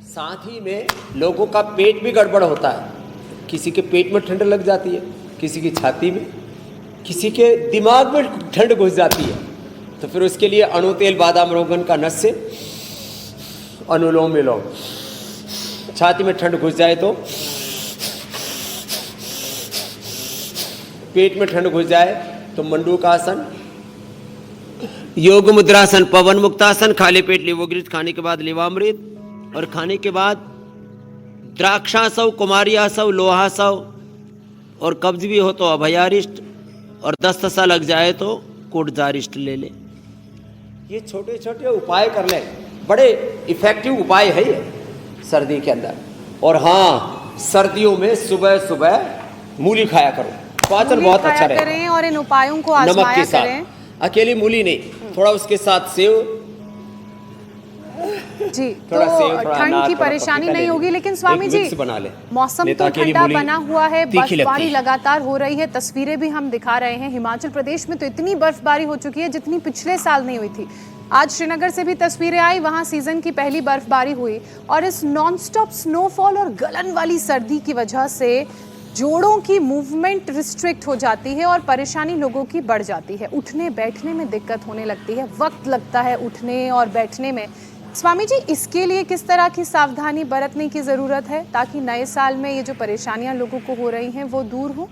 साथ ही में लोगों का पेट भी गड़बड़ होता है, किसी के पेट में ठंड लग जाती है, किसी की छाती में, किसी के दिमाग में ठंड घुस जाती है। तो फिर उसके लिए अणु तेल, बादाम रोगन का नस से अनुलोम विलोम। छाती में ठंड घुस जाए तो, पेट में ठंड घुस जाए तो मंडूकासन, योग मुद्रासन, पवन मुक्तासन, खाली पेट लिवोग्रित खाने के बाद लिवामृत, और खाने के बाद द्राक्षासव, कुमारियासव, लोहासव, और कब्ज भी हो तो अभयारिष्ट, और दस्त सा लग जाए तो कोटजारिष्ट ले ले। ये छोटे छोटे उपाय कर ले, बड़े इफेक्टिव उपाय है ये सर्दी के अंदर। और हाँ, सर्दियों में सुबह सुबह मूली खाया करो, पाचन बहुत अच्छा रहेगा। और इन उपायों को नमक आजमाया के साथ करें। अकेली मूली नहीं, थोड़ा उसके साथ सेव जी। थोड़ा तो सेव, थोड़ा ठंड अनार, की थोड़ा परेशानी पपीता नहीं ले होगी। लो। लेकिन स्वामी एक जी, मिक्स बना ले। मौसम नहीं तो अकेली ठंडा मूली बना हुआ है, तीखी लगती बर्फबारी है। लगातार हो रही है, तस्वीरें भी हम दिखा रहे हैं। हिमाचल प्रदेश में तो इतनी बर्फबारी हो चुकी है जितनी पिछले साल नहीं हुई थी। आज श्रीनगर से भी तस्वीरें आई, वहां सीजन की पहली बर्फबारी हुई। और इस नॉनस्टॉप स्नोफॉल और गलन वाली सर्दी की वजह से जोड़ों की मूवमेंट रिस्ट्रिक्ट हो जाती है और परेशानी लोगों की बढ़ जाती है, उठने बैठने में दिक्कत होने लगती है, वक्त लगता है उठने और बैठने में। स्वामी जी, इसके लिए किस तरह की सावधानी बरतने की ज़रूरत है ताकि नए साल में ये जो परेशानियां लोगों को हो रही हैं वो दूर हो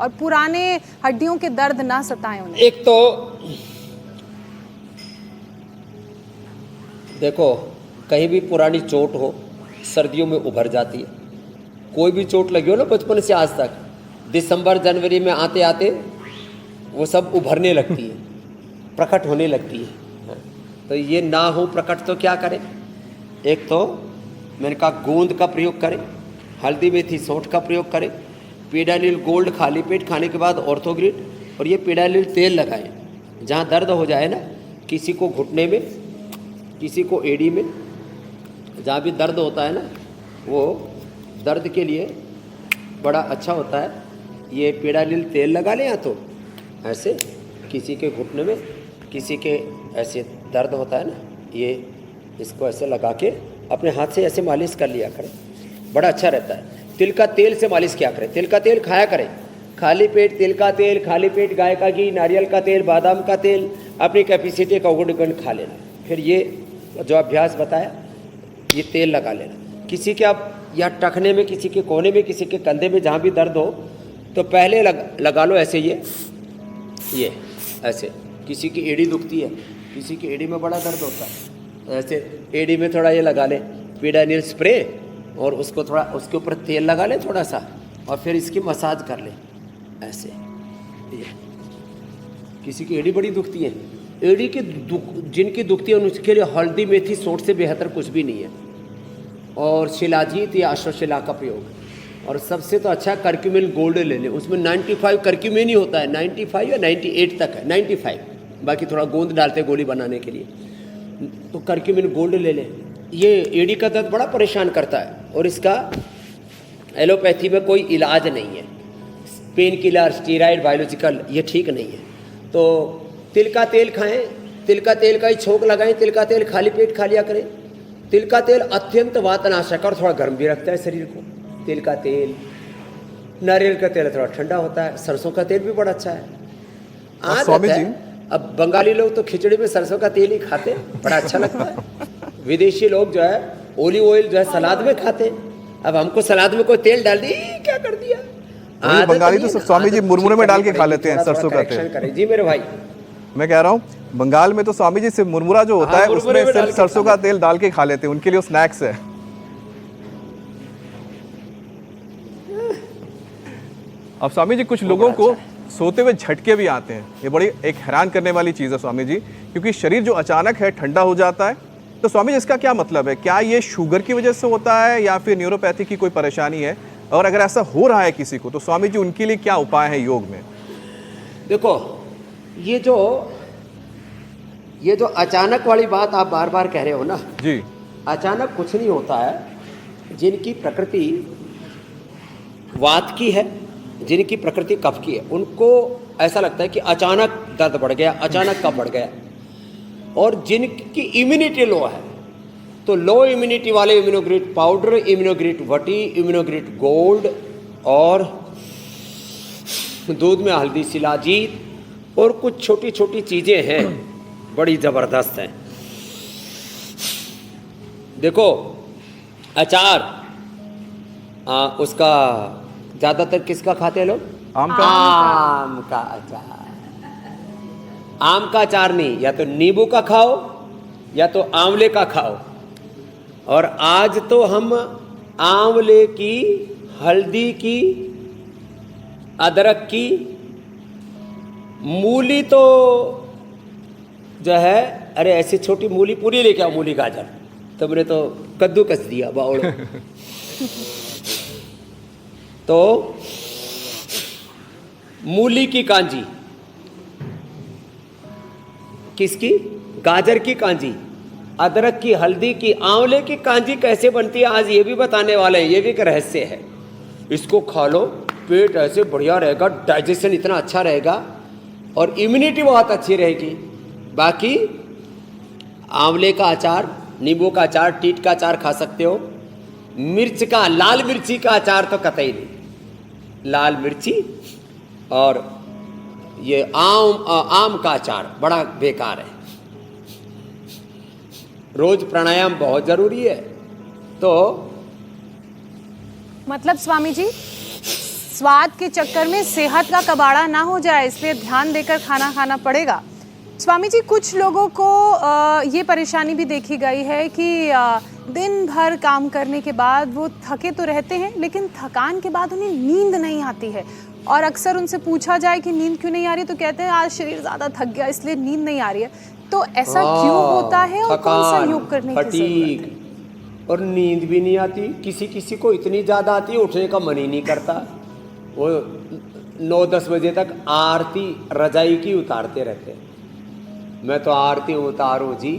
और पुराने हड्डियों के दर्द ना सताएं उन्हें? एक तो देखो, कहीं भी पुरानी चोट हो सर्दियों में उभर जाती है। कोई भी चोट लगी हो ना बचपन से आज तक, दिसंबर जनवरी में आते आते वो सब उभरने लगती है, प्रकट होने लगती है। तो ये ना हो प्रकट तो क्या करें? एक तो मैंने कहा गोंद का प्रयोग करें, हल्दी मेथी सौंठ का प्रयोग करें, पीडानिल गोल्ड खाली पेट खाने के बाद ऑर्थोग्रिड और ये पीडानिल तेल लगाएं। जहाँ दर्द हो जाए ना, किसी को घुटने में, किसी को एड़ी में, जहाँ भी दर्द होता है ना, वो दर्द के लिए बड़ा अच्छा होता है। ये पीडानिल तेल लगा लें, या तो ऐसे किसी के घुटने में, किसी के ऐसे दर्द होता है ना, ये इसको ऐसे लगा के अपने हाथ से ऐसे मालिश कर लिया करें, बड़ा अच्छा रहता है। तिल का तेल से मालिश किया करें, तिल का तेल खाया करें, खाली पेट तिल का तेल, खाली पेट गाय का घी, नारियल का तेल, बादाम का तेल, अपनी कैपेसिटी का अकॉर्डिंग खा लेना। फिर ये जो अभ्यास बताया, ये तेल लगा लेना। किसी के आप या टखने में, किसी के कोने में, किसी के कंधे में, जहाँ भी दर्द हो तो पहले लगा लो ऐसे, ये ऐसे। किसी की एड़ी दुखती है, किसी की एड़ी में बड़ा दर्द होता है, ऐसे एड़ी में थोड़ा ये लगा लें पीडानिल स्प्रे, और उसको थोड़ा उसके ऊपर तेल लगा लें थोड़ा सा, और फिर इसकी मसाज कर लें ऐसे। ये किसी की एड़ी बड़ी दुखती है, एड़ी की जिनकी दुखती है उसके लिए हल्दी मेथी सौंठ से बेहतर कुछ भी नहीं है, और शिलाजीत या अश्वशिला का प्रयोग। और सबसे तो अच्छा करक्यूमिन गोल्ड ले लें, उसमें 95 करक्यूमिन ही होता है, 95 या 98 तक है, 95, बाकी थोड़ा गोंद डालते हैं गोली बनाने के लिए। तो करक्यूमिन गोल्ड ले लें। ये एडी का दर्द बड़ा परेशान करता है, और इसका एलोपैथी में कोई इलाज नहीं है, पेन किलर, स्टीराइड, बायोलॉजिकल, ये ठीक नहीं है। तो तिल का तेल खाएं, तिल का तेल का ही छोंक लगाएं, तिल का तेल खाली पेट खा लिया करें। तिल का तेल अत्यंत वातनाशक और थोड़ा गर्म भी रखता है शरीर को। तिल का तेल, नारियल का तेल थोड़ा ठंडा होता है, सरसों का तेल भी बड़ा अच्छा है। स्वामी जी, अब बंगाली लोग तो खिचड़ी में सरसों का तेल ही खाते हैं, बड़ा अच्छा लगता है। विदेशी लोग जो है ऑलिव ऑयल जो है सलाद में खाते हैं। अब हमको सलाद में कोई तेल डाल दी, क्या कर दिया? बंगाली तो स्वामी जी मुरमुरे में डाल के खा लेते हैं सरसों का तेल। जी मेरे भाई, मैं कह रहा हूँ बंगाल में तो स्वामी जी सिर्फ मुरमुरा जो होता है उसमें सिर्फ सरसों का तेल डाल के खा लेते हैं, उनके लिए स्नैक्स है। अब स्वामी जी, कुछ लोगों को सोते हुए झटके भी आते हैं, ये बड़ी एक हैरान करने वाली चीज़ है स्वामी जी, क्योंकि शरीर जो अचानक है ठंडा हो जाता है। तो स्वामी जी, इसका क्या मतलब है? क्या ये शुगर की वजह से होता है या फिर न्यूरोपैथी की कोई परेशानी है? और अगर ऐसा हो रहा है किसी को, तो स्वामी जी उनके लिए क्या उपाय है योग में? देखो, ये जो अचानक वाली बात आप बार बार कह रहे हो ना जी, अचानक कुछ नहीं होता है। जिनकी प्रकृति वात की है, जिनकी प्रकृति कफ की है, उनको ऐसा लगता है कि अचानक दर्द बढ़ गया, अचानक कफ बढ़ गया। और जिनकी इम्यूनिटी लो है, तो लो इम्यूनिटी वाले इम्यूनोग्रिड पाउडर, इम्यूनोग्रिड वटी, इम्यूनोग्रिड गोल्ड, और दूध में हल्दी, शिलाजीत, और कुछ छोटी छोटी चीज़ें हैं बड़ी ज़बरदस्त हैं। देखो, अचार उसका ज़्यादातर किसका खाते हैं लोग? आम का। आम का अचार। आम का अचार नहीं, या तो नींबू का खाओ या तो आंवले का खाओ। और आज तो हम आंवले की, हल्दी की, अदरक की, मूली तो जो है, अरे ऐसी छोटी मूली पूरी लेके आओ, मूली गाजर, तुमने तो कद्दू कस दिया बाउल। तो मूली की कांजी, किसकी? गाजर की कांजी, अदरक की, हल्दी की, आंवले की कांजी कैसे बनती है आज ये भी बताने वाले हैं। ये भी एक रहस्य है। इसको खा लो, पेट ऐसे बढ़िया रहेगा, डाइजेशन इतना अच्छा रहेगा और इम्यूनिटी बहुत अच्छी रहेगी। बाकी आंवले का अचार, नींबू का अचार, टीट का अचार खा सकते हो। मिर्च का, लाल मिर्ची का अचार तो कतई नहीं। लाल मिर्ची और ये आम का अचार बड़ा बेकार है। रोज प्राणायाम बहुत जरूरी है। तो मतलब स्वामी जी, स्वाद के चक्कर में सेहत का कबाड़ा ना हो जाए, इसलिए ध्यान देकर खाना खाना पड़ेगा। स्वामी जी, कुछ लोगों को ये परेशानी भी देखी गई है कि दिन भर काम करने के बाद वो थके तो रहते हैं, लेकिन थकान के बाद उन्हें नींद नहीं आती है। और अक्सर उनसे पूछा जाए कि नींद क्यों नहीं आ रही, तो कहते हैं आज शरीर ज़्यादा थक गया इसलिए नींद नहीं आ रही है। तो ऐसा क्यों होता है और कौन सा योग करने की जरूरत है? और नींद भी नहीं आती, किसी किसी को इतनी ज़्यादा आती है उठने का मन ही नहीं करता। वो 9-10 बजे तक आरती रजाई की उतारते रहते हैं। मैं तो आरती उतारूं जी,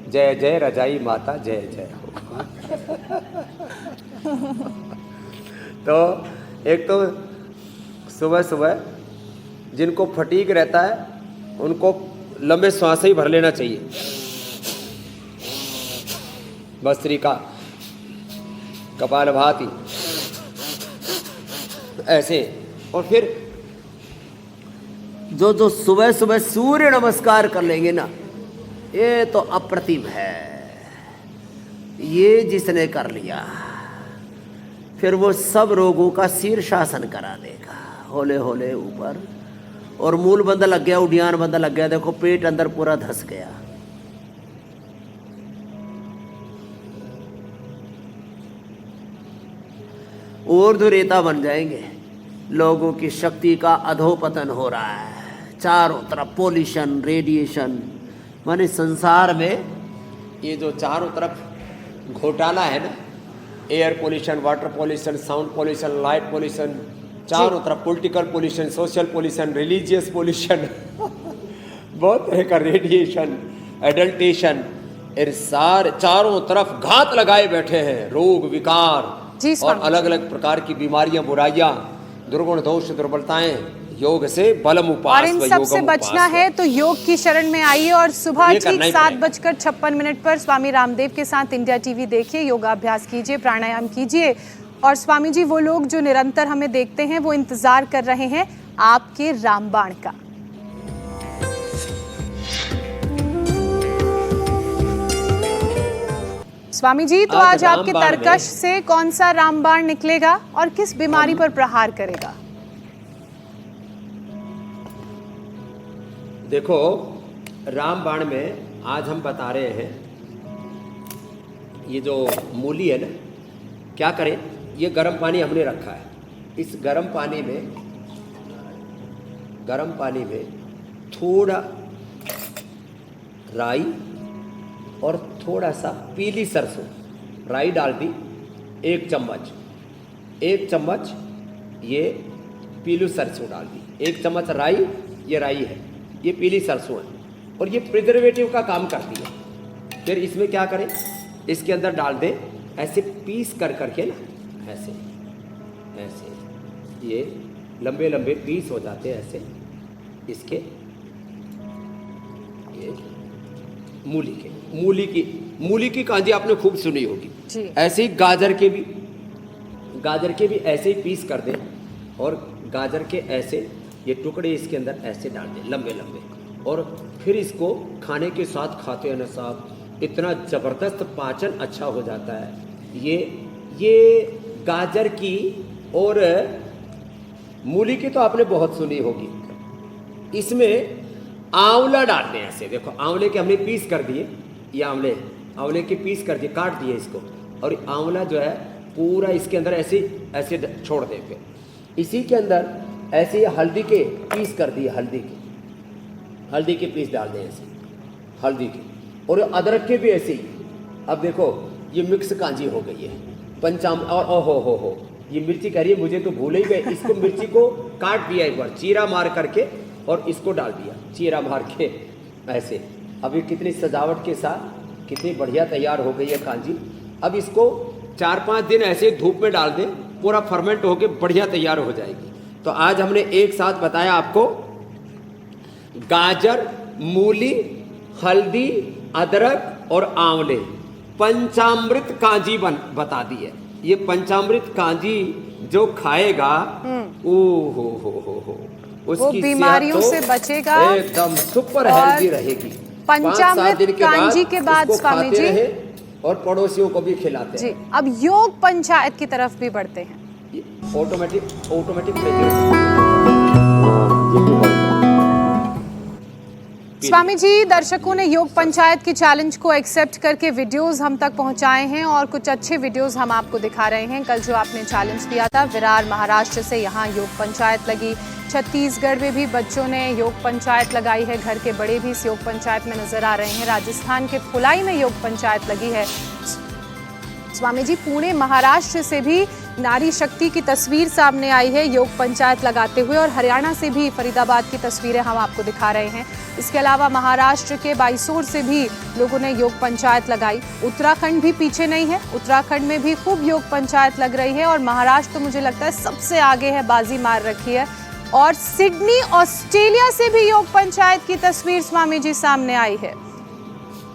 जय जय रजाई माता जय जय हो। तो एक तो सुबह सुबह जिनको फटीक रहता है उनको लंबे श्वास ही भर लेना चाहिए, भस्त्रिका, कपालभाति ऐसे। और फिर जो सुबह सुबह सूर्य नमस्कार कर लेंगे ना, ये तो अप्रतिम है। ये जिसने कर लिया फिर वो सब रोगों का शीर्षासन करा देगा, होले होले ऊपर। और मूल बंदा लग गया, उड़ियान बंदा लग गया, देखो पेट अंदर पूरा धस गया। ऊर्ध्वरेता बन जाएंगे, लोगों की शक्ति का अधोपतन हो रहा है। चारों तरफ पोल्यूशन, रेडिएशन, माने संसार में ये जो चारों तरफ घोटाला है ना, air pollution, water pollution, sound pollution, light pollution, चारों तरफ political pollution, social pollution, religious pollution, बहुत तरह का रेडिएशन, एडल्टेशन, सारे चारों तरफ घात लगाए बैठे हैं। रोग विकार और अलग अलग प्रकार की बीमारियां, बुराइयां, दुर्गुण दोष दुर्बलताएं, योग से बलम उपास। और इन सब से बचना है तो योग की शरण में आइए और सुबह ठीक 7:56 पर स्वामी रामदेव के साथ इंडिया टीवी देखिए, योगाभ्यास कीजिए, प्राणायाम कीजिए। और स्वामी जी, वो लोग जो निरंतर हमें देखते हैं वो इंतजार कर रहे हैं आपके रामबाण का। स्वामी जी, तो आज आपके तरकश से कौन सा रामबाण निकलेगा और किस बीमारी पर प्रहार करेगा? देखो, रामबाण में आज हम बता रहे हैं, ये जो मूली है ना, क्या करें, ये गर्म पानी हमने रखा है। इस गर्म पानी में थोड़ा राई और थोड़ा सा पीली सरसों, राई डाल दी 1 चम्मच, 1 चम्मच ये पीली सरसों डाल दी, 1 चम्मच राई, ये राई है, ये पीली सरसों है और ये प्रिजर्वेटिव का काम करती है। फिर इसमें क्या करें, इसके अंदर डाल दें, ऐसे पीस कर करके ना, ऐसे ऐसे ये लंबे लंबे पीस हो जाते हैं ऐसे इसके, ये मूली की कांजी आपने खूब सुनी होगी। ऐसे ही गाजर के भी ऐसे ही पीस कर दें और गाजर के ऐसे ये टुकड़े इसके अंदर ऐसे डाल दें लंबे लंबे, और फिर इसको खाने के साथ खाते हैं ना साहब, इतना ज़बरदस्त पाचन अच्छा हो जाता है। ये गाजर की और मूली की तो आपने बहुत सुनी होगी। इसमें आंवला डाल दें ऐसे, देखो आंवले के हमने पीस कर दिए, ये आंवले के पीस कर दिए, काट दिए इसको, और आंवला जो है पूरा इसके अंदर ऐसे ऐसे छोड़ दें। फिर इसी के अंदर ऐसे हल्दी के पीस कर दिए, हल्दी के पीस डाल दें ऐसे, हल्दी के, और अदरक के भी ऐसे ही। अब देखो ये मिक्स कांजी हो गई है और हो ये मिर्ची कह रही है, मुझे तो भूल ही गए। इसको मिर्ची को काट दिया एक बार, चीरा मार करके, और इसको डाल दिया चीरा मार के ऐसे। अभी कितनी सजावट के साथ कितनी बढ़िया तैयार हो गई है कांजी। अब इसको 4-5 दिन ऐसे धूप में डाल दें, पूरा फर्मेंट होके बढ़िया तैयार हो जाएगी। तो आज हमने एक साथ बताया आपको, गाजर, मूली, हल्दी, अदरक और आंवले, पंचामृत कांजी बता दी है। ये पंचामृत कांजी जो खाएगा ओ हो उसकी बीमारियों सेहत से तो बचेगा एकदम सुपर और हेल्दी रहेगी। पंचामृत 5-7 दिन कांजी के बाद इसको स्वामी खाते जी रहे और पड़ोसियों को भी खिलाते जी अब योग पंचायत की तरफ भी बढ़ते हैं। हैं। ऑटोमेटिक स्वामी जी, दर्शकों ने योग पंचायत की चैलेंज को एक्सेप्ट करके वीडियोस हम तक पहुंचाए हैं और कुछ अच्छे वीडियोस हम आपको दिखा रहे हैं। कल जो आपने चैलेंज दिया था विरार महाराष्ट्र से, यहाँ योग पंचायत लगी। छत्तीसगढ़ में भी बच्चों ने योग पंचायत लगाई है, घर के बड़े भी इस योग पंचायत में नजर आ रहे हैं। राजस्थान के फुलाई में योग पंचायत लगी है। स्वामी जी, पुणे महाराष्ट्र से भी नारी शक्ति की तस्वीर सामने आई है योग पंचायत लगाते हुए, और हरियाणा से भी फरीदाबाद की तस्वीरें हम आपको दिखा रहे हैं। इसके अलावा महाराष्ट्र के बाइसोर से भी लोगों ने योग पंचायत लगाई। उत्तराखंड भी पीछे नहीं है, उत्तराखंड में भी खूब योग पंचायत लग रही है, और महाराष्ट्र तो मुझे लगता है सबसे आगे है, बाजी मार रखी है। और सिडनी ऑस्ट्रेलिया से भी योग पंचायत की तस्वीर स्वामी जी सामने आई है।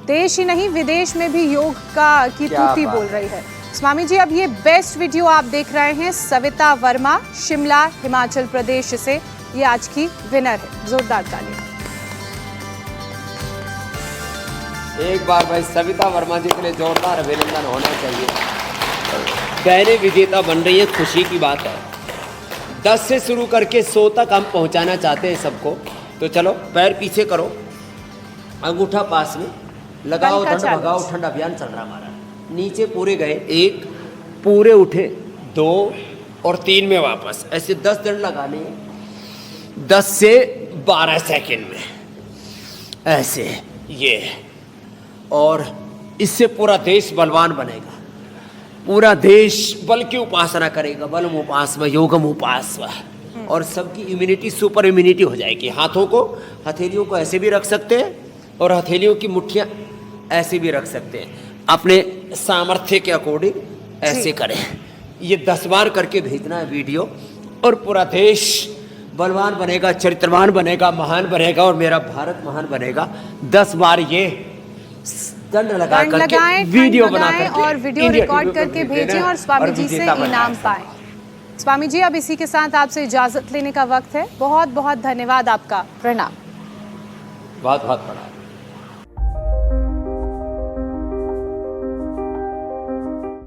देश ही नहीं विदेश में भी योग की तूती बोल रही है। स्वामी जी, अब ये बेस्ट वीडियो आप देख रहे हैं, सविता वर्मा, शिमला, हिमाचल प्रदेश से, ये आज की विनर है। जोरदार तालियां। एक बार भाई सविता वर्मा जी के लिए जोरदार अभिनंदन होना चाहिए। पहले विजेता बन रही है, खुशी की बात है। 10 से शुरू करके 100 तक हम पहुंचाना चाहते हैं सबको। तो चलो पैर पीछे करो, अंगूठा पास में लगाओ, दंड भगाओ ठंड अभियान चल रहा हमारा। नीचे पूरे गए, 1 पूरे उठे, 2 और 3 में वापस, ऐसे 10 दंड लगाने हैं 10 से 12 सेकंड में, ऐसे ये। और इससे पूरा देश बलवान बनेगा, पूरा देश बल की उपासना करेगा। बलम उपासना योगम उपासना, और सबकी इम्यूनिटी सुपर इम्यूनिटी हो जाएगी। हाथों को, हथेलियों को ऐसे भी रख सकते हैं और हथेलियों की मुट्ठियाँ ऐसे भी रख सकते हैं, अपने सामर्थ्य के अकॉर्डिंग ऐसे करें। ये 10 बार करके भेजना है वीडियो, और पूरा देश बलवान बनेगा, चरित्रवान बनेगा, महान बनेगा, और मेरा भारत महान बनेगा। 10 बार ये दंड लगा करके वीडियो बना करके और वीडियो रिकॉर्ड करके भेजें और स्वामी जी से इनाम पाएं। स्वामी जी, अब इसी के साथ आपसे इजाजत लेने का वक्त है। बहुत बहुत धन्यवाद आपका, प्रणाम। बहुत बहुत प्रणाम।